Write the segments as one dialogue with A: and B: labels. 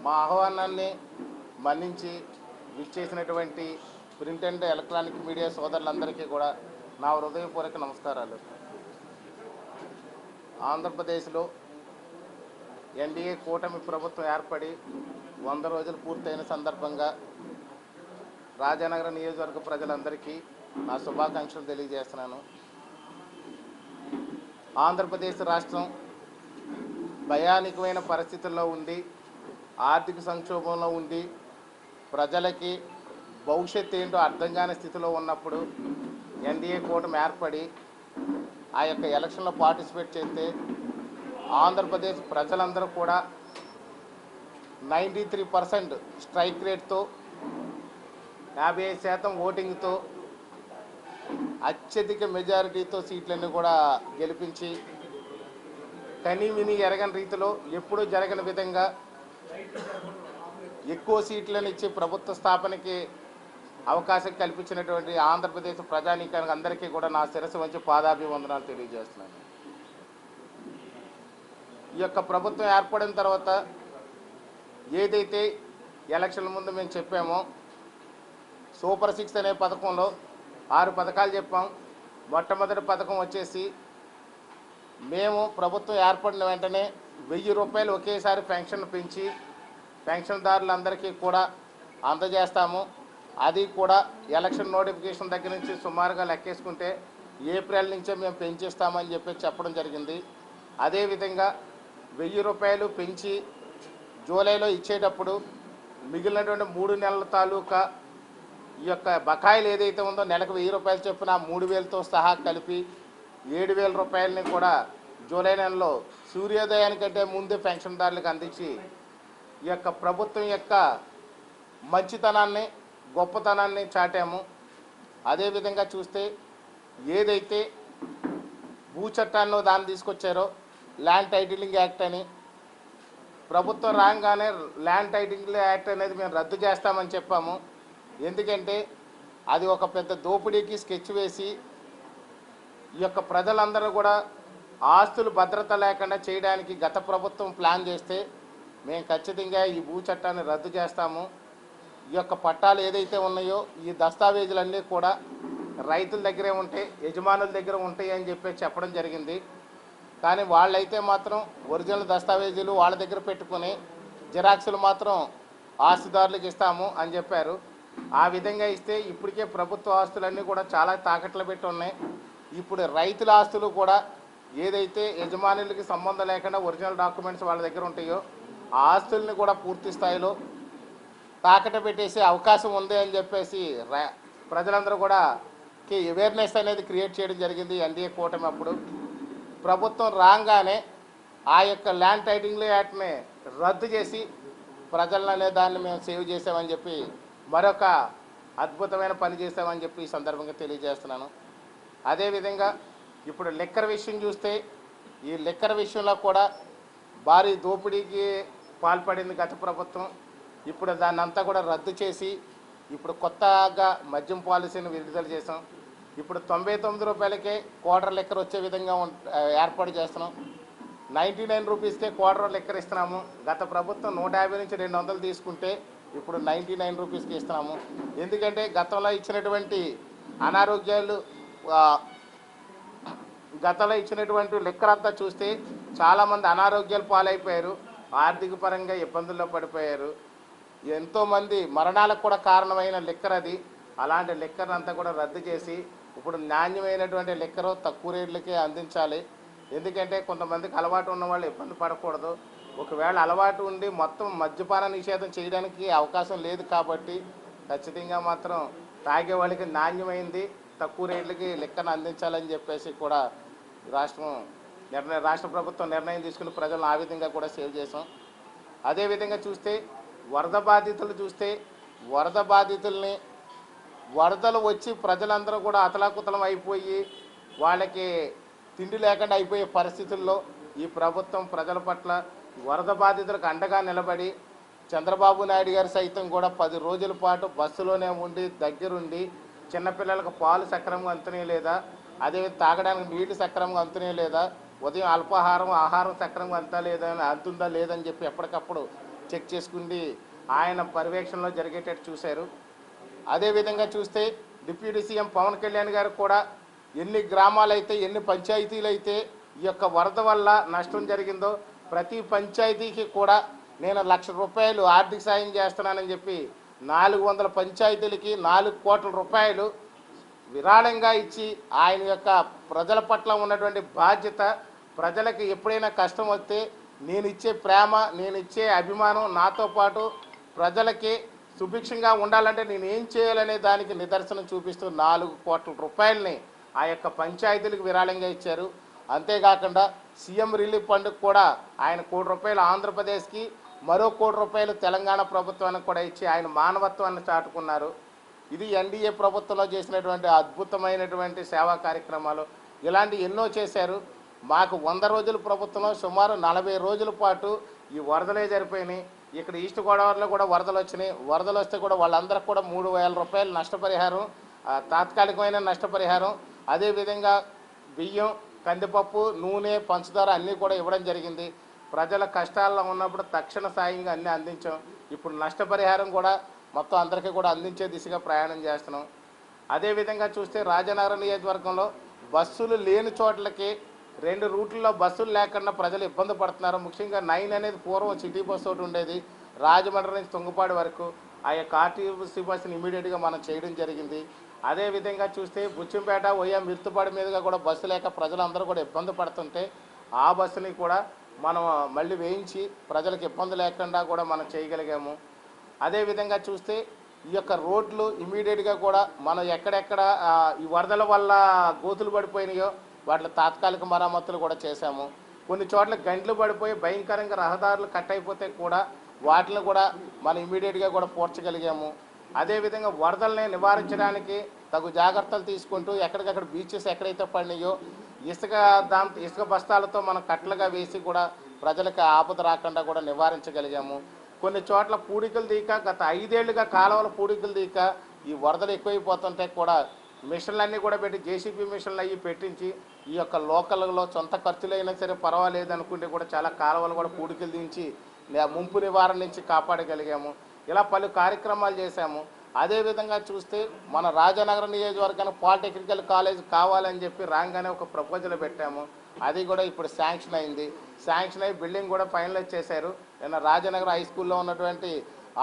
A: మా ఆహ్వానాన్ని మన్నించి విచ్చేసినటువంటి ప్రింట్ అండ్ ఎలక్ట్రానిక్ మీడియా సోదరులందరికీ కూడా నా హృదయపూర్వక నమస్కారాలు. ఆంధ్రప్రదేశ్లో ఎన్డీఏ కూటమి ప్రభుత్వం ఏర్పడి 100 రోజులు పూర్తయిన సందర్భంగా రాజానగరం నియోజకవర్గ ప్రజలందరికీ నా శుభాకాంక్షలు తెలియజేస్తున్నాను. ఆంధ్రప్రదేశ్ రాష్ట్రం భయానకమైన పరిస్థితుల్లో ఉండి, ఆర్థిక సంక్షోభంలో ఉండి, ప్రజలకి భవిష్యత్తు ఏంటో అర్థం కాని స్థితిలో ఉన్నప్పుడు ఎన్డీఏ కూటమి ఏర్పడి ఆ యొక్క ఎలక్షన్లో పార్టిసిపేట్ చేస్తే ఆంధ్రప్రదేశ్ ప్రజలందరూ కూడా 93% స్ట్రైక్ రేట్తో 55% ఓటింగ్తో అత్యధిక మెజారిటీతో సీట్లన్నీ కూడా గెలిపించి కనీ విని ఎరగని రీతిలో ఎప్పుడూ జరగని విధంగా ఎక్కువ సీట్లను ఇచ్చి ప్రభుత్వ స్థాపనకి అవకాశం కల్పించినటువంటి ఆంధ్రప్రదేశ్ ప్రజానీకానికి అందరికీ కూడా నా శిరస్సు వంచి పాదాభివందనాలు తెలియజేస్తున్నాను. ఈ యొక్క ప్రభుత్వం ఏర్పడిన తర్వాత ఏదైతే ఎలక్షన్ల ముందు మేము చెప్పామో సూపర్ 6 అనే పథకంలో 6 పథకాలు చెప్పాం. మొట్టమొదటి పథకం వచ్చేసి మేము ప్రభుత్వం ఏర్పడిన వెంటనే 1000 రూపాయలు ఒకేసారి పెన్షన్ పెంచి పెన్షన్దారులందరికీ కూడా అందజేస్తాము. అది కూడా ఎలక్షన్ నోటిఫికేషన్ దగ్గర నుంచి సుమారుగా లెక్కేసుకుంటే ఏప్రిల్ నుంచే మేము పెంచిస్తామని చెప్పడం జరిగింది. అదేవిధంగా 1000 రూపాయలు పెంచి జూలైలో ఇచ్చేటప్పుడు మిగిలినటువంటి 3 నెలల తాలూకా ఈ యొక్క బకాయిలు ఏదైతే ఉందో నెలకు 1000 రూపాయలు చొప్పున 3000తో సహా కలిపి 7000 రూపాయలని కూడా జూలై నెలలో సూర్యోదయానికంటే ముందే పెన్షన్దారులకు అందించి ఈ యొక్క ప్రభుత్వం యొక్క మంచితనాన్ని గొప్పతనాన్ని చాటాము. అదేవిధంగా చూస్తే ఏదైతే భూ చట్టాన్ని దాన్ని తీసుకొచ్చారో ల్యాండ్ టైటిలింగ్ యాక్ట్ అని, ప్రభుత్వం రాగానే ల్యాండ్ టైటిలింగ్ యాక్ట్ అనేది మేము రద్దు చేస్తామని చెప్పాము. ఎందుకంటే అది ఒక పెద్ద దోపిడీకి స్కెచ్ వేసి ఈ యొక్క ప్రజలందరూ కూడా ఆస్తులు భద్రత లేకుండా చేయడానికి గత ప్రభుత్వం ప్లాన్ చేస్తే మేము ఖచ్చితంగా ఈ భూ చట్టాన్ని రద్దు చేస్తాము. ఈ యొక్క పట్టాలు ఏదైతే ఉన్నాయో ఈ దస్తావేజులన్నీ కూడా రైతుల దగ్గరే ఉంటాయి, యజమానుల దగ్గర ఉంటాయి అని చెప్పడం జరిగింది. కానీ వాళ్ళైతే మాత్రం ఒరిజినల్ దస్తావేజులు వాళ్ళ దగ్గర పెట్టుకుని జిరాక్సులు మాత్రం ఆస్తిదారులకు ఇస్తాము అని చెప్పారు. ఆ విధంగా ఇస్తే ఇప్పటికే ప్రభుత్వ ఆస్తులన్నీ కూడా చాలా తాకట్లు పెట్టి ఉన్నాయి. ఇప్పుడు రైతుల ఆస్తులు కూడా ఏదైతే యజమానులకి సంబంధం లేకుండా ఒరిజినల్ డాక్యుమెంట్స్ వాళ్ళ దగ్గర ఉంటాయో ఆ ఆస్తుల్ని కూడా పూర్తి స్థాయిలో తాకట్టు పెట్టేసే అవకాశం ఉంది అని చెప్పేసి ప్రజలందరూ కూడా అవేర్నెస్ అనేది క్రియేట్ చేయడం జరిగింది. ఎన్డీఏ కూటమి అప్పుడు ప్రభుత్వం రాగానే ఆ యొక్క ల్యాండ్ టైటిలింగ్ యాక్ట్ని రద్దు చేసి ప్రజలనే దాన్ని మేము సేవ్ చేసామని చెప్పి మరొక అద్భుతమైన పని చేసామని చెప్పి ఈ సందర్భంగా తెలియజేస్తున్నాను. అదేవిధంగా ఇప్పుడు లిక్కర్ విషయం చూస్తే ఈ లిక్కర్ విషయంలో కూడా భారీ దోపిడీకి పాల్పడింది గత ప్రభుత్వం. ఇప్పుడు దాన్ని అంతా కూడా రద్దు చేసి ఇప్పుడు కొత్తగా మద్యం పాలసీని విడుదల చేసాం. ఇప్పుడు 99 రూపాయలకే క్వార్టర్ లిక్కర్ వచ్చే విధంగా ఏర్పాటు చేస్తున్నాం. 99 రూపీస్కే క్వార్టర్ లిక్కర్ ఇస్తున్నాము. గత ప్రభుత్వం 150 నుంచి 200 తీసుకుంటే ఇప్పుడు 99 రూపీస్కి ఇస్తున్నాము. ఎందుకంటే గతంలో ఇచ్చినటువంటి లిక్కర్ అంతా చూస్తే చాలామంది అనారోగ్యాలు పాలైపోయారు, ఆర్థిక పరంగా ఇబ్బందుల్లో పడిపోయారు. ఎంతోమంది మరణాలకు కూడా కారణమైన లిక్కర్ అది. అలాంటి లిక్కర్ అంతా కూడా రద్దు చేసి ఇప్పుడు నాణ్యమైనటువంటి లిక్కరు తక్కువ రేట్లకే అందించాలి. ఎందుకంటే కొంతమందికి అలవాటు ఉన్న వాళ్ళు ఇబ్బంది పడకూడదు. ఒకవేళ అలవాటు ఉండి మొత్తం మద్యపాన నిషేధం చేయడానికి అవకాశం లేదు కాబట్టి ఖచ్చితంగా మాత్రం తాగే వాళ్ళకి నాణ్యమైంది తక్కువ రేట్లకి లిక్కర్ని అందించాలని చెప్పేసి కూడా రాష్ట్ర ప్రభుత్వం నిర్ణయం తీసుకుని ప్రజలను ఆ విధంగా కూడా సేవ్ చేసాం. అదేవిధంగా చూస్తే వరద బాధితుల్ని వరదలు వచ్చి ప్రజలందరూ కూడా అతలాకుతలం అయిపోయి వాళ్ళకి తిండి లేకుండా అయిపోయే పరిస్థితుల్లో ఈ ప్రభుత్వం ప్రజల పట్ల వరద బాధితులకు అండగా నిలబడి చంద్రబాబు నాయుడు గారు సైతం కూడా 10 రోజుల పాటు బస్సులోనే ఉండి దగ్గరుండి చిన్నపిల్లలకు పాలు సక్రమంగా అందుతనే లేదా, అదే తాగడానికి నీళ్లు సక్రమంగా అందుతనే లేదా, ఉదయం అల్పాహారం ఆహారం సక్రమంగా అంతా లేదని అంతుందా లేదని చెప్పి ఎప్పటికప్పుడు చెక్ చేసుకుంది ఆయన పర్యవేక్షణలో జరిగేటట్టు చూశారు. అదేవిధంగా చూస్తే డిప్యూటీ సీఎం పవన్ కళ్యాణ్ గారు కూడా ఎన్ని గ్రామాలైతే ఎన్ని పంచాయతీలు అయితే ఈ యొక్క వరద వల్ల నష్టం జరిగిందో ప్రతి పంచాయతీకి కూడా నేను ₹1,00,000 ఆర్థిక సాయం చేస్తున్నానని చెప్పి 400 పంచాయతీలకి 4 కోట్ల రూపాయలు విరాళంగా ఇచ్చి ఆయన యొక్క ప్రజల పట్ల ఉన్నటువంటి బాధ్యత, ప్రజలకు ఎప్పుడైనా కష్టం వస్తే నేను ఇచ్చే ప్రేమ, నేను ఇచ్చే అభిమానం, నాతో పాటు ప్రజలకి సుభిక్షంగా ఉండాలంటే నేను ఏం చేయాలనే దానికి నిదర్శనం చూపిస్తూ 4 కోట్ల రూపాయలని ఆ యొక్క పంచాయతీలకు విరాళంగా ఇచ్చారు. అంతేకాకుండా సీఎం రిలీఫ్ ఫండ్కి కూడా ఆయన ₹1 కోటి ఆంధ్రప్రదేశ్కి, మరో ₹1 కోటి తెలంగాణ ప్రభుత్వానికి కూడా ఇచ్చి ఆయన మానవత్వాన్ని చాటుకున్నారు. ఇది ఎన్డీఏ ప్రభుత్వంలో చేసినటువంటి అద్భుతమైనటువంటి సేవా కార్యక్రమాలు. ఇలాంటి ఎన్నో చేశారు. మాకు 100 రోజుల ప్రభుత్వంలో సుమారు 40 రోజుల పాటు ఈ వరదలే జరిపోయినాయి. ఇక్కడ ఈస్ట్ గోదావరిలో కూడా వరదలు వచ్చినాయి. వరదలు వస్తే కూడా వాళ్ళందరికీ కూడా ₹3,000 నష్టపరిహారం, తాత్కాలికమైన నష్టపరిహారం, అదేవిధంగా బియ్యం, కందిపప్పు, నూనె, పంచదార అన్నీ కూడా ఇవ్వడం జరిగింది. ప్రజల కష్టాల్లో ఉన్నప్పుడు తక్షణ సాయంగా అన్నీ అందించాం. ఇప్పుడు నష్టపరిహారం కూడా మొత్తం అందరికీ కూడా అందించే దిశగా ప్రయాణం చేస్తున్నాం. అదేవిధంగా చూస్తే రాజనగరం నియోజకవర్గంలో బస్సులు లేని చోట్లకి 2 రూట్లలో బస్సులు లేకుండా ప్రజలు ఇబ్బంది పడుతున్నారు. ముఖ్యంగా 9 అనేది పూర్వం సిటీ బస్సు ఒకటి ఉండేది, రాజమండ్రి నుంచి తుంగపాడు వరకు. ఆ యొక్క ఆర్టీసీ బస్సుని ఇమీడియట్గా మనం చేయడం జరిగింది. అదేవిధంగా చూస్తే బుచ్చంపేట, ఒయ్య, మిర్తుపాడు మీదుగా కూడా బస్సు లేక ప్రజలందరూ కూడా ఇబ్బంది పడుతుంటే ఆ బస్సుని కూడా మనం మళ్ళీ వేయించి ప్రజలకు ఇబ్బంది లేకుండా కూడా మనం చేయగలిగాము. అదేవిధంగా చూస్తే ఈ యొక్క రోడ్లు ఇమీడియట్గా కూడా మనం ఎక్కడెక్కడ ఈ వరదల వల్ల గోతులు పడిపోయినాయో వాటి తాత్కాలిక మరమ్మతులు కూడా చేశాము. కొన్ని చోట్ల గంటలు పడిపోయి భయంకరంగా రహదారులు కట్ అయిపోతే కూడా వాటిని కూడా మనం ఇమీడియట్గా కూడా పూడ్చగలిగాము. అదేవిధంగా వరదల్ని నివారించడానికి తగు జాగ్రత్తలు తీసుకుంటూ ఎక్కడికక్కడ బీచెస్ ఎక్కడైతే పడినాయో ఇసుక బస్తాలతో మనం కట్టలుగా వేసి కూడా ప్రజలకు ఆపద రాకుండా కూడా నివారించగలిగాము. కొన్ని చోట్ల పూడికలు తీక గత 5 ఏళ్లుగా కాలువల పూడికలు తీక ఈ వరదలు ఎక్కువైపోతుంటే కూడా మిషన్లన్నీ కూడా పెట్టి జేసీబీ మిషన్లు అవి పెట్టించి ఈ యొక్క లోకల్లో సొంత ఖర్చులైనా సరే పర్వాలేదు అనుకుంటే కూడా చాలా కాలువలు కూడా పూడికలు దించి ముంపు నివారణ నుంచి కాపాడగలిగాము. ఇలా పలు కార్యక్రమాలు చేశాము. అదేవిధంగా చూస్తే మన రాజనగరం నియోజకవర్గానికి పాలిటెక్నికల్ కాలేజ్ కావాలని చెప్పి రాగానే ఒక ప్రపోజల్ పెట్టాము. అది కూడా ఇప్పుడు శాంక్షన్ అయింది. శాంక్షన్ అయ్యి బిల్డింగ్ కూడా ఫైనలైజ్ చేశారు. నిన్న రాజనగరం హై స్కూల్లో ఉన్నటువంటి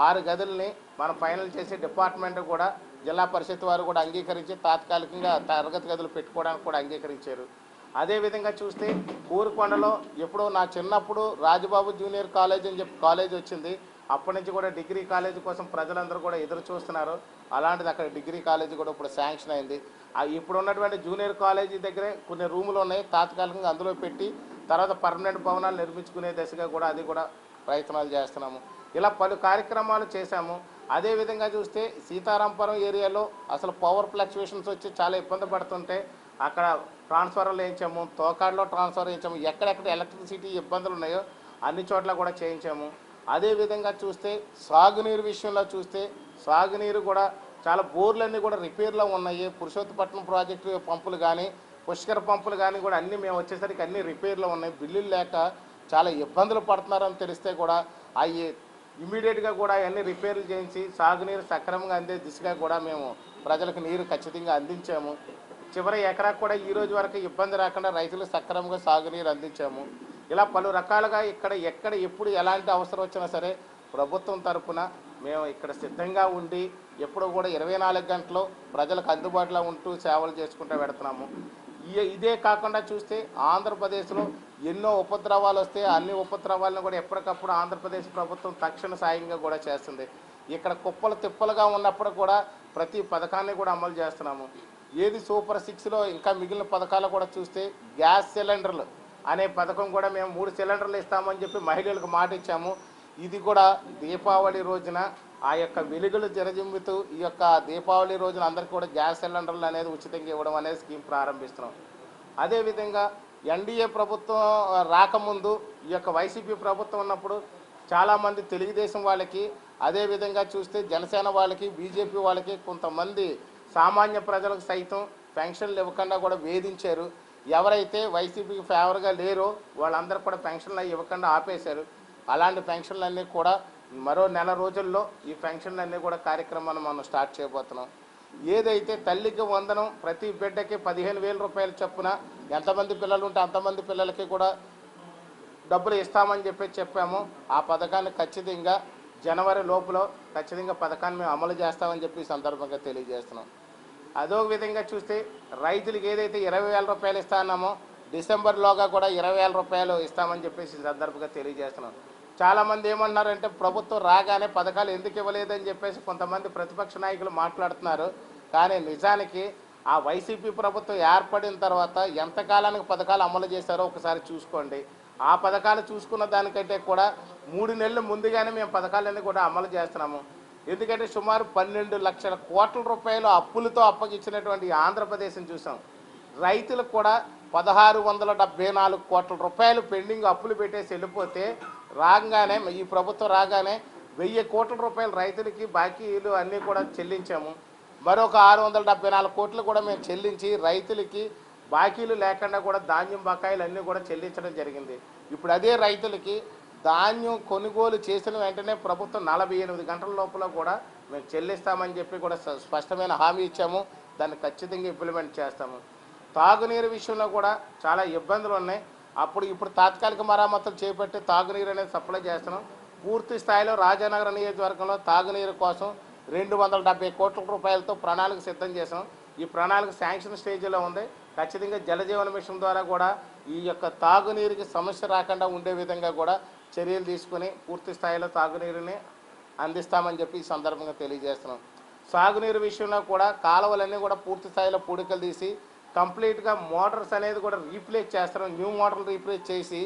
A: 6 గదుల్ని మనం ఫైనల్ చేసి డిపార్ట్మెంట్ కూడా జిల్లా పరిషత్ వారు కూడా అంగీకరించి తాత్కాలికంగా తరగతి గదులు పెట్టుకోవడానికి కూడా అంగీకరించారు. అదేవిధంగా చూస్తే కోరుకొండలో ఎప్పుడో నా చిన్నప్పుడు రాజబాబు జూనియర్ కాలేజ్ అని చెప్పి కాలేజ్ వచ్చింది. అప్పటి నుంచి కూడా డిగ్రీ కాలేజీ కోసం ప్రజలందరూ కూడా ఎదురు చూస్తున్నారు. అలాంటిది అక్కడ డిగ్రీ కాలేజీ కూడా ఇప్పుడు శాంక్షన్ అయింది. ఇప్పుడు ఉన్నటువంటి జూనియర్ కాలేజీ దగ్గరే కొన్ని రూములు ఉన్నాయి, తాత్కాలికంగా అందులో పెట్టి తర్వాత పర్మనెంట్ భవనాలు నిర్మించుకునే దశగా కూడా అది కూడా ప్రయత్నాలు చేస్తున్నాము. ఇలా పలు కార్యక్రమాలు చేశాము. అదేవిధంగా చూస్తే సీతారాంపురం ఏరియాలో అసలు పవర్ ఫ్లక్చువేషన్స్ వచ్చి చాలా ఇబ్బంది పడుతుంటే అక్కడ ట్రాన్స్ఫార్మర్లు వేయించాము, తోకాడులో ట్రాన్స్ఫర్ వేయించాము. ఎక్కడెక్కడ ఎలక్ట్రిసిటీ ఇబ్బందులు ఉన్నాయో అన్ని చోట్ల కూడా చేయించాము. అదేవిధంగా చూస్తే సాగునీరు విషయంలో చూస్తే సాగునీరు కూడా చాలా బోర్లన్నీ కూడా రిపేర్లో ఉన్నాయి. పురుషోత్తపట్నం ప్రాజెక్టు పంపులు కానీ పుష్కర పంపులు కానీ కూడా అన్నీ మేము వచ్చేసరికి అన్నీ రిపేర్లో ఉన్నాయి. బిల్లులు లేక చాలా ఇబ్బందులు పడుతున్నారని తెలిస్తే కూడా అవి ఇమీడియట్గా కూడా అవన్నీ రిపేర్లు చేయించి సాగునీరు సక్రమంగా అందే దిశగా కూడా మేము ప్రజలకు నీరు ఖచ్చితంగా అందించాము. చివరి ఎకరాకు కూడా ఈ రోజు వరకు ఇబ్బంది రాకుండా రైతులు సక్రమంగా సాగునీరు అందించాము. ఇలా పలు రకాలుగా ఎక్కడ ఎప్పుడు ఎలాంటి అవసరం వచ్చినా సరే ప్రభుత్వం తరఫున మేము ఇక్కడ సిద్ధంగా ఉండి ఎప్పుడు కూడా 24 గంటలు ప్రజలకు అందుబాటులో ఉంటూ సేవలు చేసుకుంటూ పెడుతున్నాము. ఇదే కాకుండా చూస్తే ఆంధ్రప్రదేశ్లో ఎన్నో ఉపద్రవాలు వస్తే అన్ని ఉపద్రవాలను కూడా ఎప్పటికప్పుడు ఆంధ్రప్రదేశ్ ప్రభుత్వం తక్షణ సాయంగా కూడా చేస్తుంది. ఇక్కడ కుప్పలు తిప్పలుగా ఉన్నప్పుడు కూడా ప్రతి పథకాన్ని కూడా అమలు చేస్తున్నాము. ఏది సూపర్ 6లో ఇంకా మిగిలిన పథకాలు కూడా చూస్తే గ్యాస్ సిలిండర్లు అనే పథకం కూడా మేము 3 సిలిండర్లు ఇస్తామని చెప్పి మహిళలకు మాట ఇచ్చాము. ఇది కూడా దీపావళి రోజున ఆ యొక్క వెలుగులు జరజిమ్ముతూ ఈ యొక్క దీపావళి రోజున అందరికీ కూడా గ్యాస్ సిలిండర్లు అనేది ఉచితంగా ఇవ్వడం అనేది స్కీమ్ ప్రారంభిస్తున్నాం. అదేవిధంగా ఎన్డీఏ ప్రభుత్వం రాకముందు ఈ యొక్క వైసీపీ ప్రభుత్వం ఉన్నప్పుడు చాలామంది తెలుగుదేశం వాళ్ళకి, అదేవిధంగా చూస్తే జనసేన వాళ్ళకి, బీజేపీ వాళ్ళకి కొంతమంది సామాన్య ప్రజలకు సైతం పెన్షన్లు ఇవ్వకుండా కూడా వేధించారు. ఎవరైతే వైసీపీకి ఫేవర్గా లేరో వాళ్ళందరూ కూడా పెన్షన్లు ఇవ్వకుండా ఆపేశారు. అలాంటి పెన్షన్లన్నీ కూడా మరో నెల రోజుల్లో ఈ ఫంక్షన్లన్నీ కూడా కార్యక్రమాన్ని మనం స్టార్ట్ చేయబోతున్నాం. ఏదైతే తల్లికి వందనం ప్రతి బిడ్డకి 15,000 రూపాయలు చొప్పున ఎంతమంది పిల్లలు ఉంటే అంతమంది పిల్లలకి కూడా డబ్బులు ఇస్తామని చెప్పాము. ఆ పథకాన్ని ఖచ్చితంగా జనవరి లోపల ఖచ్చితంగా పథకాన్ని మేము అమలు చేస్తామని చెప్పి ఈ సందర్భంగా తెలియజేస్తున్నాం. అదో విధంగా చూస్తే రైతులకు ఏదైతే 20,000 రూపాయలు ఇస్తా అన్నామో డిసెంబర్లోగా కూడా 20,000 రూపాయలు ఇస్తామని చెప్పేసి ఈ సందర్భంగా తెలియజేస్తున్నాం. చాలామంది ఏమన్నారంటే ప్రభుత్వం రాగానే పథకాలు ఎందుకు ఇవ్వలేదని చెప్పేసి కొంతమంది ప్రతిపక్ష నాయకులు మాట్లాడుతున్నారు. కానీ నిజానికి ఆ వైసీపీ ప్రభుత్వం ఏర్పడిన తర్వాత ఎంతకాలానికి పథకాలు అమలు చేశారో ఒకసారి చూసుకోండి. ఆ పథకాలు చూసుకున్న దానికంటే కూడా 3 నెలలు ముందుగానే మేము పథకాలన్నీ కూడా అమలు చేస్తున్నాము. ఎందుకంటే సుమారు 12 లక్షల కోట్ల రూపాయలు అప్పులతో అప్పగించినటువంటి ఆంధ్రప్రదేశ్ని చూసాం. రైతులకు కూడా 1,674 కోట్ల రూపాయలు పెండింగ్ అప్పులు పెట్టేసి వెళ్ళిపోతే రాగానే ఈ ప్రభుత్వం రాగానే 1,000 కోట్ల రూపాయలు రైతులకి బాకీలు అన్నీ కూడా చెల్లించాము. మరొక 674 కోట్లు కూడా మేము చెల్లించి రైతులకి బాకీలు లేకుండా కూడా ధాన్యం బకాయిలు అన్నీ కూడా చెల్లించడం జరిగింది. ఇప్పుడు అదే రైతులకి ధాన్యం కొనుగోలు చేసిన వెంటనే ప్రభుత్వం 48 గంటల లోపల కూడా మేము చెల్లిస్తామని చెప్పి కూడా స్పష్టమైన హామీ ఇచ్చాము. దాన్ని ఖచ్చితంగా ఇంప్లిమెంట్ చేస్తాము. తాగునీరు విషయంలో కూడా చాలా ఇబ్బందులు ఉన్నాయి. ఇప్పుడు తాత్కాలిక మరమ్మతులు చేపట్టి తాగునీరు అనేది సప్లై చేస్తున్నాం. పూర్తి స్థాయిలో రాజానగరం నియోజకవర్గంలో తాగునీరు కోసం 270 కోట్ల రూపాయలతో ప్రణాళిక సిద్ధం చేసాం. ఈ ప్రణాళిక శాంక్షన్ స్టేజ్లో ఉంది. ఖచ్చితంగా జలజీవన మిషన్ ద్వారా కూడా ఈ యొక్క తాగునీరుకి సమస్య రాకుండా ఉండే విధంగా కూడా చర్యలు తీసుకుని పూర్తి స్థాయిలో తాగునీరుని అందిస్తామని చెప్పి ఈ సందర్భంగా తెలియజేస్తున్నాం. సాగునీరు విషయంలో కూడా కాలువలన్నీ కూడా పూర్తి స్థాయిలో పూడికలు తీసి కంప్లీట్గా మోటార్స్ అనేది కూడా రీప్లేస్ చేస్తున్నాం. న్యూ మోటార్లు రీప్లేస్ చేసి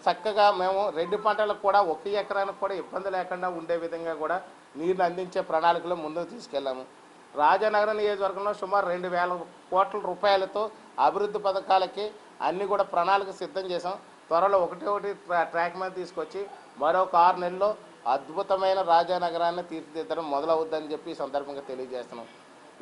A: చక్కగా మేము 2 పంటలకు కూడా 1 ఎకరానికి కూడా ఇబ్బంది లేకుండా ఉండే విధంగా కూడా నీరుని అందించే ప్రణాళికలో ముందుకు తీసుకెళ్ళాము. రాజానగరం నియోజకవర్గంలో సుమారు 2,000 కోట్ల రూపాయలతో అభివృద్ధి పథకాలకి అన్నీ కూడా ప్రణాళిక సిద్ధం చేసాం. త్వరలో ఒకటి ట్రాక్ మీద తీసుకొచ్చి మరొక 6 నెలల్లో అద్భుతమైన రాజానగరాన్ని తీర్చిదిద్దడం మొదలవుద్దని చెప్పి ఈ సందర్భంగా తెలియజేస్తున్నాం.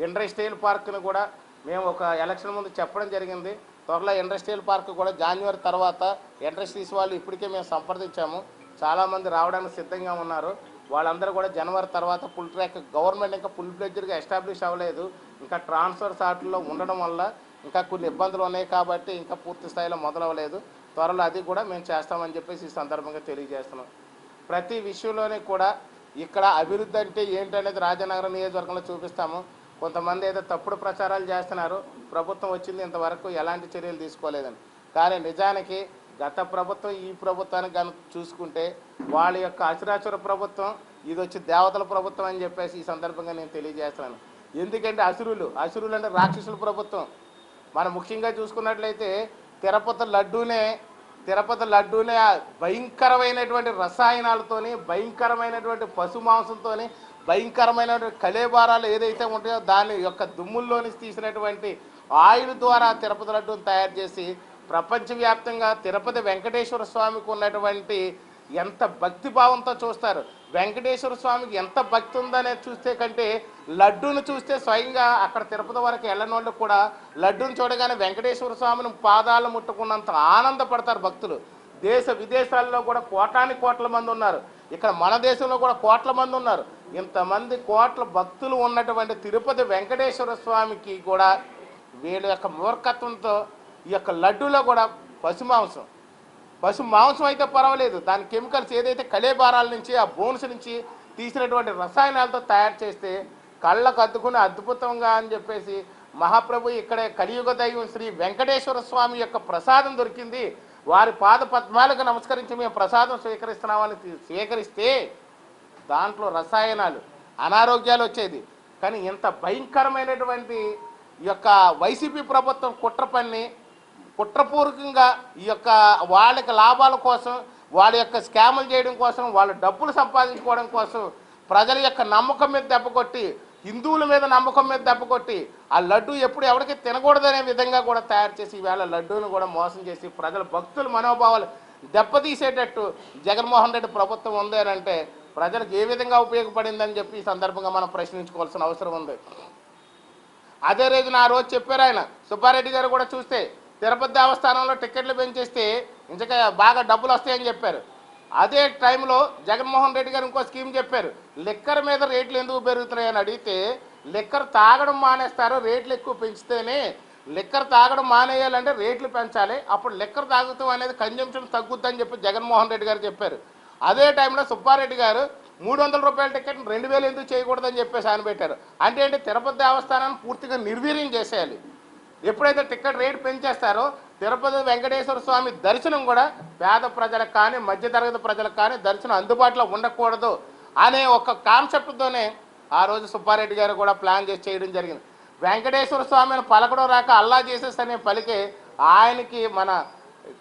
A: ఇండస్ట్రియల్ పార్క్ను కూడా మేము ఒక ఎలక్షన్ ముందు చెప్పడం జరిగింది. త్వరలో ఇండస్ట్రియల్ పార్క్ కూడా జనవరి తర్వాత ఇండస్ట్రీస్ వాళ్ళు ఇప్పటికే మేము సంప్రదించాము. చాలామంది రావడానికి సిద్ధంగా ఉన్నారు. వాళ్ళందరూ కూడా జనవరి తర్వాత ఫుల్ ట్రాక్ గవర్నమెంట్ ఇంకా ఫుల్ ఫ్లెడ్జ్డ్గా ఎస్టాబ్లిష్ అవ్వలేదు. ఇంకా ట్రాన్స్ఫర్ సార్ట్లో ఉండడం వల్ల ఇంకా కొన్ని ఇబ్బందులు ఉన్నాయి కాబట్టి ఇంకా పూర్తి స్థాయిలో మొదలవ్వలేదు. త్వరలో అది కూడా మేము చేస్తామని చెప్పేసి ఈ సందర్భంగా తెలియజేస్తున్నాం. ప్రతి విషయంలోనే కూడా ఇక్కడ అభివృద్ధి అంటే ఏంటనేది రాజానగరం నియోజకవర్గంలో చూపిస్తాము. కొంతమంది ఏదో తప్పుడు ప్రచారాలు చేస్తున్నారు. ప్రభుత్వం వచ్చింది ఇంతవరకు ఎలాంటి చర్యలు తీసుకోలేదని. కానీ నిజానికి గత ప్రభుత్వం ఈ ప్రభుత్వానికి కనుక చూసుకుంటే వాళ్ళ యొక్క అసురాచుర ప్రభుత్వం ఇది వచ్చి దేవతల ప్రభుత్వం అని చెప్పేసి ఈ సందర్భంగా నేను తెలియజేస్తున్నాను. ఎందుకంటే అసురులు అంటే రాక్షసుల ప్రభుత్వం. మనం ముఖ్యంగా చూసుకున్నట్లయితే తిరుపతి లడ్డూనే భయంకరమైనటువంటి రసాయనాలతోని భయంకరమైనటువంటి పశు మాంసంతోని భయంకరమైనటువంటి కళేబారాలు ఏదైతే ఉంటాయో దాని యొక్క దుమ్ముల్లోని తీసినటువంటి ఆయిల్ ద్వారా తిరుపతి లడ్డూని తయారు చేసి ప్రపంచవ్యాప్తంగా తిరుపతి వెంకటేశ్వర స్వామికి ఉన్నటువంటి ఎంత భక్తిభావంతో చూస్తారు. వెంకటేశ్వర స్వామికి ఎంత భక్తి ఉందనేది చూస్తే కంటే లడ్డూను చూస్తే స్వయంగా అక్కడ తిరుపతి వరకు వెళ్ళనోళ్ళు కూడా లడ్డూను చూడగానే వెంకటేశ్వర స్వామిని పాదాలు ముట్టుకున్నంత ఆనందపడతారు భక్తులు. దేశ విదేశాల్లో కూడా కోట్ల మంది ఉన్నారు. ఇక్కడ మన దేశంలో కూడా కోట్ల మంది ఉన్నారు. ఇంతమంది కోట్ల భక్తులు ఉన్నటువంటి తిరుపతి వెంకటేశ్వర స్వామికి కూడా వీళ్ళ యొక్క మూర్ఖత్వంతో ఈ యొక్క లడ్డూలో కూడా పశు మాంసం అయితే పర్వాలేదు, దాని కెమికల్స్ ఏదైతే కళేబారాల నుంచి ఆ బోన్స్ నుంచి తీసినటువంటి రసాయనాలతో తయారు చేస్తే కళ్ళకు అద్దుకుని అద్భుతంగా అని చెప్పేసి మహాప్రభు ఇక్కడే కలియుగ దైవం శ్రీ వెంకటేశ్వర స్వామి యొక్క ప్రసాదం దొరికింది, వారి పాద పద్మాలకు నమస్కరించి మేము ప్రసాదం స్వీకరిస్తున్నామని స్వీకరిస్తే దాంట్లో రసాయనాలు అనారోగ్యాలు వచ్చేది. కానీ ఇంత భయంకరమైనటువంటి ఈ యొక్క వైసీపీ ప్రభుత్వం కుట్రపూర్వకంగా ఈ యొక్క వాళ్ళకి లాభాల కోసం వాళ్ళ యొక్క స్కాములు చేయడం కోసం వాళ్ళ డబ్బులు సంపాదించుకోవడం కోసం ప్రజల యొక్క నమ్మకం మీద దెబ్బకొట్టి హిందువుల మీద నమ్మకం మీద దెబ్బకొట్టి ఆ లడ్డు ఎప్పుడు ఎవరికి తినకూడదనే విధంగా కూడా తయారు చేసి ఈవేళ లడ్డూను కూడా మోసం చేసి ప్రజల భక్తుల మనోభావాలు దెబ్బతీసేటట్టు జగన్మోహన్ రెడ్డి ప్రభుత్వం ఉంది అని అంటే ప్రజలకు ఏ విధంగా ఉపయోగపడిందని చెప్పి ఈ సందర్భంగా మనం ప్రశ్నించుకోవాల్సిన అవసరం ఉంది. అదే రోజున ఆ రోజు చెప్పారు ఆయన సుబ్బారెడ్డి గారు కూడా చూస్తే తిరుపతి దేవస్థానంలో టికెట్లు పెంచేస్తే ఇంకా బాగా డబ్బులు వస్తాయని చెప్పారు. అదే టైంలో జగన్మోహన్ రెడ్డి గారు ఇంకో స్కీమ్ చెప్పారు. లిక్కర్ మీద రేట్లు ఎందుకు పెరుగుతున్నాయని అడిగితే, లిక్కర్ తాగడం మానేస్తారు, రేట్లు ఎక్కువ పెంచితేనే. లిక్కర్ తాగడం మానేయాలంటే రేట్లు పెంచాలి, అప్పుడు లిక్కర్ తాగుతాం అనేది కన్జంప్షన్ తగ్గుద్దని చెప్పి జగన్మోహన్ రెడ్డి గారు చెప్పారు. అదే టైంలో సుబ్బారెడ్డి గారు 300 రూపాయల టికెట్ 2000 ఎందుకు చేయకూడదని చెప్పేసి ఆయన పెట్టారు. అంటే ఏంటి, తిరుపతి దేవస్థానాన్ని పూర్తిగా నిర్వీర్యం చేసేయాలి. ఎప్పుడైతే టికెట్ రేటు పెంచేస్తారో తిరుపతి వెంకటేశ్వర స్వామి దర్శనం కూడా పేద ప్రజలకు కానీ మధ్యతరగతి ప్రజలకు కానీ దర్శనం అందుబాటులో ఉండకూడదు అనే ఒక కాన్సెప్ట్తోనే ఆ రోజు సుబ్బారెడ్డి గారు కూడా ప్లాన్ చేసి చేయడం జరిగింది. వెంకటేశ్వర స్వామిని పలకడం రాక అల్లా చేసేసి అనే పలికి ఆయనకి మన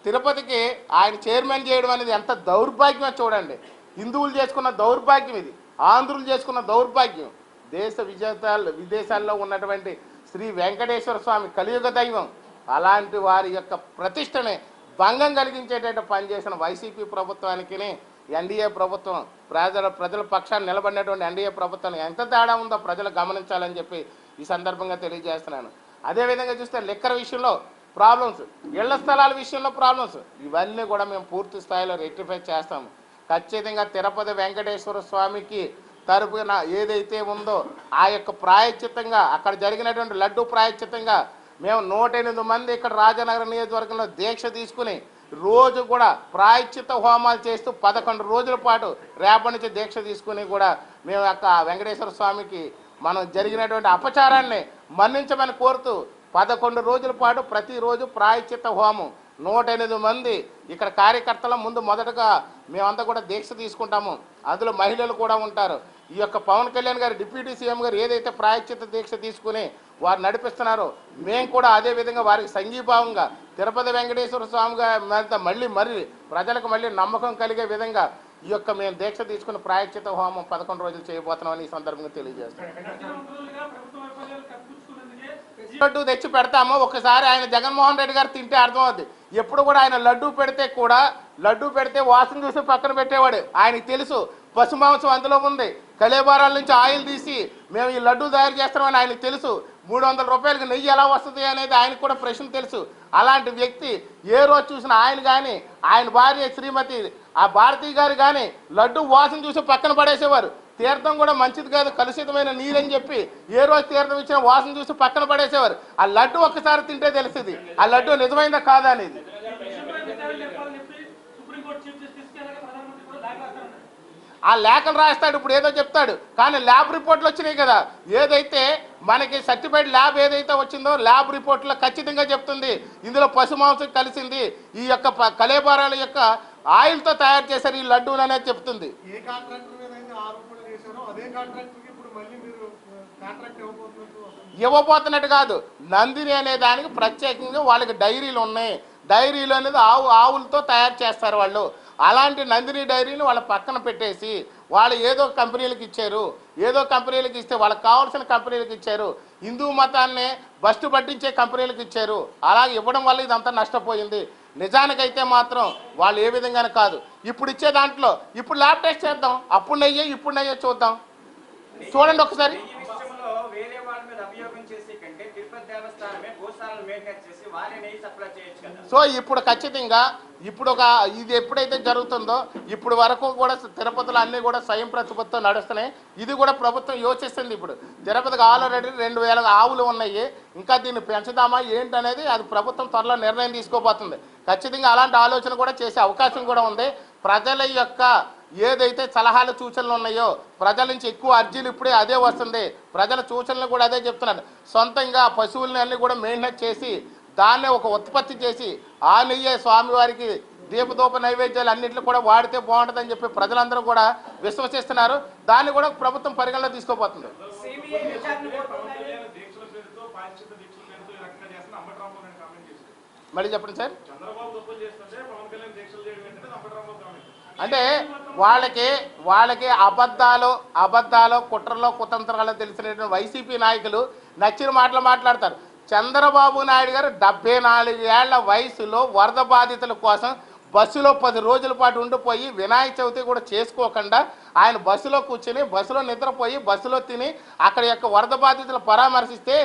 A: తిరుపతికి ఆయన చైర్మన్ చేయడం అనేది ఎంత దౌర్భాగ్యమో చూడండి. హిందువులు చేసుకున్న దౌర్భాగ్యం ఇది, ఆంధ్రులు చేసుకున్న దౌర్భాగ్యం. విదేశాల్లో ఉన్నటువంటి శ్రీ వెంకటేశ్వర స్వామి కలియుగ దైవం, అలాంటి వారి యొక్క ప్రతిష్టని భంగం కలిగించేటట్టు పనిచేసిన వైసీపీ ప్రభుత్వానికి ఎన్డీఏ ప్రభుత్వం, ప్రజల పక్షాన్ని నిలబడినటువంటి ఎన్డీఏ ప్రభుత్వం ఎంత తేడా ఉందో ప్రజలు గమనించాలని చెప్పి ఈ సందర్భంగా తెలియజేస్తున్నాను. అదేవిధంగా చూస్తే లిక్కర్ విషయంలో ప్రాబ్లమ్స్, ఇళ్ల స్థలాల విషయంలో ప్రాబ్లమ్స్, ఇవన్నీ కూడా మేము పూర్తి స్థాయిలో రెక్టిఫై చేస్తాము. ఖచ్చితంగా తిరుపతి వెంకటేశ్వర స్వామికి తరపున ఏదైతే ఉందో ఆ యొక్క ప్రాయశ్చిత్తంగా, అక్కడ జరిగినటువంటి లడ్డు ప్రాయశ్చిత్తంగా మేము 108 మంది ఇక్కడ రాజనగరం నియోజకవర్గంలో దీక్ష తీసుకుని రోజు కూడా ప్రాయశ్చిత్త హోమాలు చేస్తూ 11 రోజుల పాటు రేపటి నుంచి దీక్ష తీసుకుని కూడా మేము యొక్క వెంకటేశ్వర స్వామికి మనం జరిగినటువంటి అపచారాన్ని మన్నించమని కోరుతూ 11 రోజుల పాటు ప్రతిరోజు ప్రాయశ్చిత్త హోమం 108 మంది ఇక్కడ కార్యకర్తల ముందు మొదటగా మేమంతా కూడా దీక్ష తీసుకుంటాము. అందులో మహిళలు కూడా ఉంటారు. ఈ యొక్క పవన్ కళ్యాణ్ గారు డిప్యూటీ సీఎం గారు ఏదైతే ప్రాయశ్చిత్త దీక్ష తీసుకుని వారు నడిపిస్తున్నారో మేము కూడా అదే విధంగా వారికి సంఘీభావంగా తిరుపతి వెంకటేశ్వర స్వామిగా మళ్ళీ ప్రజలకు మళ్ళీ నమ్మకం కలిగే విధంగా ఈ యొక్క మేము దీక్ష తీసుకుని ప్రాయశ్చిత్త హోమం 11 రోజులు చేయబోతున్నామని ఈ సందర్భంగా తెలియజేస్తాం. లడ్డు తెచ్చి పెడతాము. ఒకసారి ఆయన జగన్మోహన్ రెడ్డి గారు తింటే అర్థమవుద్ది. ఎప్పుడు కూడా ఆయన లడ్డు పెడితే వాసన చూసి పక్కన పెట్టేవాడు. ఆయనకి తెలుసు పశుమాంసం అందులో ఉంది, కళేబారాల నుంచి ఆయిల్ తీసి మేము ఈ లడ్డు తయారు చేస్తామని ఆయనకు తెలుసు. 300 రూపాయలకి నెయ్యి ఎలా వస్తుంది అనేది ఆయనకు కూడా ప్రశ్న తెలుసు. అలాంటి వ్యక్తి ఏ రోజు చూసినా ఆయన కానీ ఆయన భార్య శ్రీమతి ఆ భారతీ గారు కానీ లడ్డు వాసన చూసి పక్కన పడేసేవారు. తీర్థం కూడా మంచిది కాదు, కలుషితమైన నీరని చెప్పి ఏ రోజు తీర్థం ఇచ్చిన వాసన చూసి పక్కన పడేసేవారు. ఆ లడ్డు ఒక్కసారి తింటే తెలుస్తుంది ఆ లడ్డు నిజమైందా కాదా అనేది. ఆ లేఖలు రాస్తాడు, ఇప్పుడు ఏదో చెప్తాడు, కానీ ల్యాబ్ రిపోర్ట్లు వచ్చినాయి కదా. ఏదైతే మనకి సర్టిఫైడ్ ల్యాబ్ ఏదైతే వచ్చిందో ల్యాబ్ రిపోర్ట్లో ఖచ్చితంగా చెప్తుంది ఇందులో పశుమాంసం కలిసింది, ఈ యొక్క కళేబారాల యొక్క ఆయిల్తో తయారు చేశారు ఈ లడ్డూలు అనేది చెప్తుంది. ఇవ్వబోతున్నట్టు కాదు, నందిని అనే దానికి ప్రత్యేకంగా వాళ్ళకి డైరీలు ఉన్నాయి. డైరీలు అనేది ఆవులతో తయారు చేస్తారు వాళ్ళు. అలాంటి నందిని డైరీని వాళ్ళ పక్కన పెట్టేసి వాళ్ళు ఏదో కంపెనీలకు ఇచ్చారు, ఏదో కంపెనీలకు ఇస్తే వాళ్ళకి కావాల్సిన కంపెనీలకు ఇచ్చారు, హిందూ మతాన్ని బస్టు పట్టించే కంపెనీలకు ఇచ్చారు. అలాగే ఇవ్వడం వల్ల ఇదంతా నష్టపోయింది. నిజానికైతే మాత్రం వాళ్ళు ఏ విధంగానే కాదు. ఇప్పుడు ఇచ్చే దాంట్లో ఇప్పుడు ల్యాబ్ టెస్ట్ చేద్దాం, అప్పుడు నెయ్యే ఇప్పుడు నెయ్యే చూద్దాం, చూడండి ఒకసారి. సో ఇప్పుడు ఖచ్చితంగా ఇది ఎప్పుడైతే జరుగుతుందో ఇప్పుడు వరకు కూడా తిరుపతిలో అన్నీ కూడా స్వయం ప్రతిపత్తితో నడుస్తున్నాయి. ఇది కూడా ప్రభుత్వం యోచిస్తుంది. ఇప్పుడు తిరుపతికి ఆల్రెడీ 2000 ఆవులు ఉన్నాయి, ఇంకా దీన్ని పెంచుదామా ఏంటనేది అది ప్రభుత్వం త్వరలో నిర్ణయం తీసుకోబోతుంది. ఖచ్చితంగా అలాంటి ఆలోచన కూడా చేసే అవకాశం కూడా ఉంది. ప్రజల యొక్క ఏదైతే సలహాలు సూచనలు ఉన్నాయో ప్రజల నుంచి ఎక్కువ అర్జీలు ఇప్పుడే అదే వస్తుంది. ప్రజల సూచనలు కూడా అదే చెప్తున్నారు. సొంతంగా పశువులని అన్నీ కూడా మెయింటైన్ చేసి దాన్నే ఒక ఉత్పత్తి చేసి ఆ నెయ్యే స్వామివారికి దీపదూప నైవేద్యాలు అన్నింటిలో కూడా వాడితే బాగుంటుందని చెప్పి ప్రజలందరూ కూడా విశ్వసిస్తున్నారు. దాన్ని కూడా ప్రభుత్వం పరిగణలో తీసుకోబోతుంది. మళ్ళీ చెప్పండి సార్. అంటే వాళ్ళకి అబద్ధాలు కుట్రలో కుతంత్రాలు తెలిసినటువంటి వైసీపీ నాయకులు నచ్చిన మాటలు మాట్లాడతారు. చంద్రబాబు నాయుడు గారు 74 ఏళ్ల వయసులో వరద బాధితుల కోసం బస్సులో 10 రోజుల పాటు ఉండిపోయి వినాయక చవితి కూడా చేసుకోకుండా ఆయన బస్సులో కూర్చొని బస్సులో నిద్రపోయి బస్సులో తిని అక్కడ యొక్క వరద బాధితులు పరామర్శిస్తే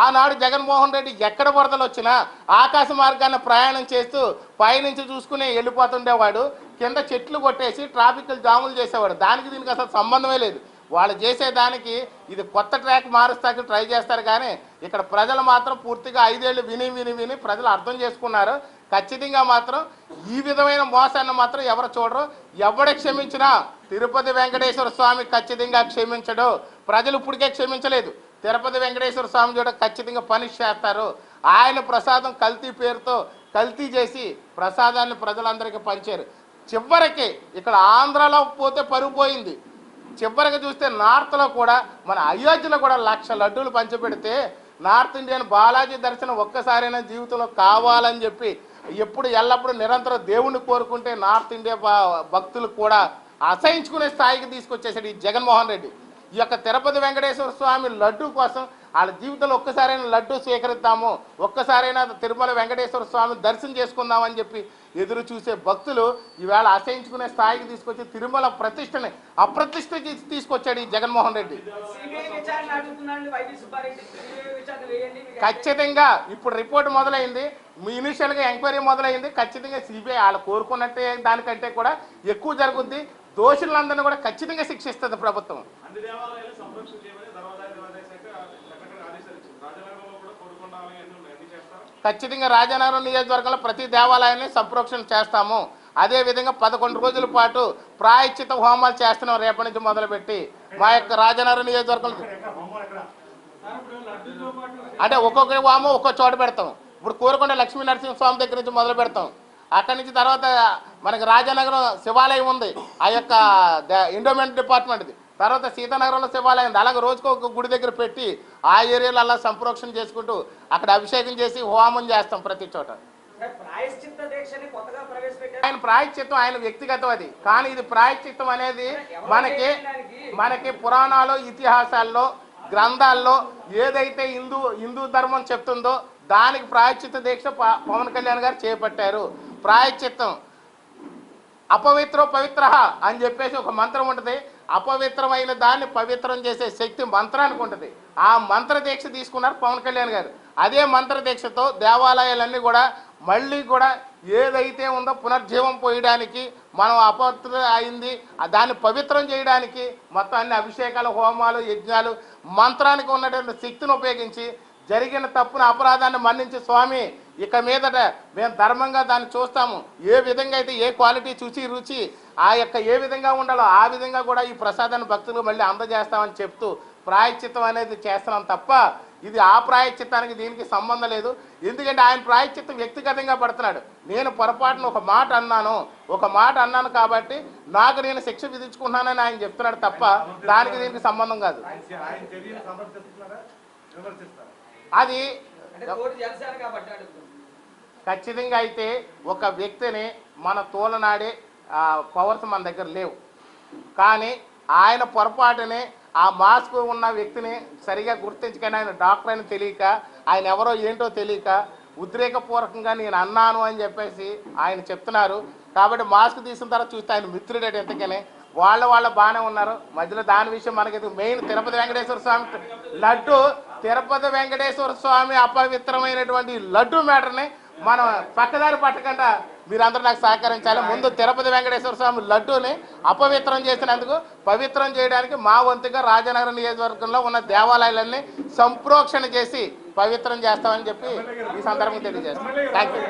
A: ఆనాడు జగన్మోహన్ రెడ్డి ఎక్కడ వరదలు వచ్చినా ఆకాశ మార్గాన్ని ప్రయాణం చేస్తూ పైనుంచి చూసుకుని వెళ్ళిపోతుండేవాడు. కింద చెట్లు కొట్టేసి ట్రాఫిక్ జాములు చేసేవాడు. దానికి దీనికి అసలు సంబంధమే లేదు. వాళ్ళు చేసేదానికి ఇది కొత్త ట్రాక్ మారుస్తాకి ట్రై చేస్తారు. కానీ ఇక్కడ ప్రజలు మాత్రం పూర్తిగా 5 ఏళ్ళు విని ప్రజలు అర్థం చేసుకున్నారు. ఖచ్చితంగా మాత్రం ఈ విధమైన మోసాన్ని మాత్రం ఎవరు చూడరు. ఎవడ క్షమించినా తిరుపతి వెంకటేశ్వర స్వామి ఖచ్చితంగా క్షమించడు. ప్రజలు ఇప్పటికే క్షమించలేదు. తిరుపతి వెంకటేశ్వర స్వామి చూడ ఖచ్చితంగా పనిష్ చేస్తారు. ఆయన ప్రసాదం కల్తీ పేరుతో కల్తీ చేసి ప్రసాదాన్ని ప్రజలందరికీ పంచారు. చివరికి ఇక్కడ ఆంధ్రాలో పోతే పరుగు పోయింది. చివరికి చూస్తే నార్త్లో కూడా మన అయోధ్యలో కూడా 1,00,000 లడ్డూలు పంచిపెడితే నార్త్ ఇండియన్ బాలాజీ దర్శనం ఒక్కసారైనా జీవితంలో కావాలని చెప్పి ఎప్పుడు ఎల్లప్పుడూ నిరంతరం దేవుణ్ణి కోరుకుంటే నార్త్ ఇండియా భక్తులు కూడా అసహించుకునే స్థాయికి తీసుకొచ్చేసాడు ఈ జగన్మోహన్ రెడ్డి. ఈ యొక్క తిరుపతి వెంకటేశ్వర స్వామి లడ్డూ కోసం వాళ్ళ జీవితంలో ఒక్కసారైనా లడ్డూ స్వీకరిద్దాము, ఒక్కసారైనా తిరుమల వెంకటేశ్వర స్వామి దర్శనం చేసుకుందామని చెప్పి ఎదురు చూసే భక్తులు ఈవేళ అసహించుకునే స్థాయికి తీసుకొచ్చి తిరుమల ప్రతిష్టని అప్రతిష్ట తీసుకొచ్చాడు ఈ జగన్మోహన్ రెడ్డి. ఖచ్చితంగా ఇప్పుడు రిపోర్ట్ మొదలైంది, ఇనిషియల్గా ఎంక్వైరీ మొదలైంది. ఖచ్చితంగా సిబిఐ వాళ్ళు కోరుకున్నట్టే దానికంటే కూడా ఎక్కువ జరుగుద్ది. దోషులందరినీ కూడా ఖచ్చితంగా శిక్షిస్తుంది ప్రభుత్వం. ఖచ్చితంగా రాజనగరం నియోజకవర్గంలో ప్రతి దేవాలయాన్ని సంప్రోక్షణ చేస్తాము. అదేవిధంగా 11 రోజుల పాటు ప్రాయశ్చిత హోమాలు చేస్తున్నాం రేపటి నుంచి మొదలుపెట్టి మా యొక్క రాజనగరం నియోజకవర్గంలో. అంటే ఒక్కొక్క హోమం ఒక్కో చోట పెడతాం. ఇప్పుడు కోరుకొండ లక్ష్మీ నరసింహస్వామి దగ్గర నుంచి మొదలు పెడతాం. అక్కడి నుంచి తర్వాత మనకి రాజానగరం శివాలయం ఉంది, ఆ యొక్క ఎండోమెంట్ డిపార్ట్మెంట్ది. తర్వాత సీతానగరంలో శివాలయం ఉంది. అలాగే రోజుకు ఒక గుడి దగ్గర పెట్టి ఆ ఏరియాలో అలా సంప్రోక్షణ చేసుకుంటూ అక్కడ అభిషేకం చేసి హోమం చేస్తాం ప్రతి చోట. ఆయన ప్రాయశ్చిత్తం ఆయన వ్యక్తిగతం అది. కానీ ఇది ప్రాయశ్చిత్తం అనేది మనకి పురాణాలు ఇతిహాసాల్లో గ్రంథాల్లో ఏదైతే హిందూ ధర్మం చెప్తుందో దానికి ప్రాయశ్చిత్త దీక్ష పవన్ కళ్యాణ్ గారు చేపట్టారు. ప్రాయశ్చిత్తం అపవిత్రో పవిత్ర అని చెప్పేసి ఒక మంత్రం ఉంటుంది. అపవిత్రమైన దాన్ని పవిత్రం చేసే శక్తి మంత్రానికి ఉంటుంది. ఆ మంత్ర దీక్ష తీసుకున్నారు పవన్ కళ్యాణ్ గారు. అదే మంత్ర దీక్షతో దేవాలయాలన్నీ కూడా మళ్ళీ కూడా ఏదైతే ఉందో పునర్జీవం పోయడానికి, మనం అపవిత్ర అయింది దాన్ని పవిత్రం చేయడానికి మొత్తం అన్ని అభిషేకాలు, హోమాలు, యజ్ఞాలు, మంత్రానికి ఉన్నటువంటి శక్తిని ఉపయోగించి జరిగిన తప్పున అపరాధాన్ని మన్నించి స్వామి ఇక మీదట మేము ధర్మంగా దాన్ని చూస్తాము, ఏ విధంగా అయితే ఏ క్వాలిటీ చూసి రుచి ఆ యొక్క ఏ విధంగా ఉండాలో ఆ విధంగా కూడా ఈ ప్రసాదాన్ని భక్తులు మళ్ళీ అందజేస్తామని చెప్తూ ప్రాయశ్చిత్తం అనేది చేస్తున్నాం తప్ప ఇది ఆ ప్రాయశ్చిత్తానికి దీనికి సంబంధం లేదు. ఎందుకంటే ఆయన ప్రాయశ్చిత్తం వ్యక్తిగతంగా పడుతున్నాడు. నేను పొరపాటున ఒక మాట అన్నాను కాబట్టి నాకు నేను శిక్ష విధించుకుంటున్నానని ఆయన చెప్తున్నాడు తప్ప దానికి దీనికి సంబంధం కాదు. అది ఖచ్చితంగా అయితే ఒక వ్యక్తిని మన తోలనాడే పవర్స్ మన దగ్గర లేవు. కానీ ఆయన పొరపాటునే ఆ మాస్క్ ఉన్న వ్యక్తిని సరిగా గుర్తించకని ఆయన డాక్టర్ అని తెలియక, ఆయన ఎవరో ఏంటో తెలియక ఉద్రేకపూర్వకంగా నేను అన్నాను అని చెప్పేసి ఆయన చెప్తున్నారు. కాబట్టి మాస్క్ తీసిన తర్వాత చూస్తే ఆయన మిత్రుడేట ఎంతకనే వాళ్ళ బాగానే ఉన్నారు. మధ్యలో దాని విషయం మనకి మెయిన్ తిరుపతి వెంకటేశ్వర స్వామి లడ్డు, తిరుపతి వెంకటేశ్వర స్వామి అపవిత్రమైనటువంటి లడ్డు మ్యాటర్ని మనం పక్కదారి పట్టకుండా మీరందరూ నాకు సహకరించాలి. ముందు తిరుపతి వెంకటేశ్వర స్వామి లడ్డూని అపవిత్రం చేసినందుకు పవిత్రం చేయడానికి మా వంతుగా రాజనగరం నియోజకవర్గంలో ఉన్న దేవాలయాలన్నీ సంప్రోక్షణ చేసి పవిత్రం చేస్తామని చెప్పి ఈ సందర్భంగా తెలియజేస్తాం. Thank you.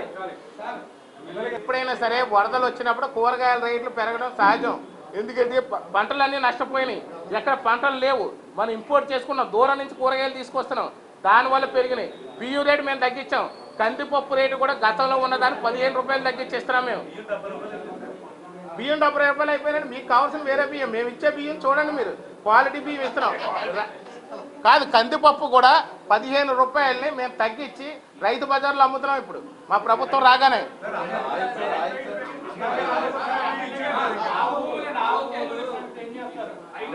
A: ఎప్పుడైనా సరే వరదలు వచ్చినప్పుడు కూరగాయల రేట్లు పెరగడం సహజం. ఎందుకంటే పంటలన్నీ నష్టపోయినాయి, ఎక్కడ పంటలు లేవు. మనం ఇంపోర్ట్ చేసుకున్నాం, దూరం నుంచి కూరగాయలు తీసుకొస్తున్నాం, దానివల్ల పెరిగినాయి. బియ్యం రేటు మేము తగ్గించాం. కందిపప్పు రేటు కూడా గతంలో ఉన్నదాన్ని 15 రూపాయలు తగ్గించేస్తున్నాం. మేము బియ్యం 70 రూపాయలు అయిపోయినాయి. మీకు కావాల్సిన వేరే బియ్యం, మేము ఇచ్చే బియ్యం చూడండి, మీరు క్వాలిటీ బియ్యం ఇస్తున్నాం. కాదు, కందిపప్పు కూడా 15 రూపాయలని మేము తగ్గించి రైతు బజార్లో అమ్ముతున్నాం ఇప్పుడు మా ప్రభుత్వం రాగానే.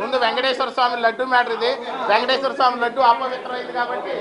A: ముందు వెంకటేశ్వర స్వామి లడ్డు మ్యాటర్ ఇది. వెంకటేశ్వర స్వామి లడ్డు అపవిత్రమైంది కాబట్టి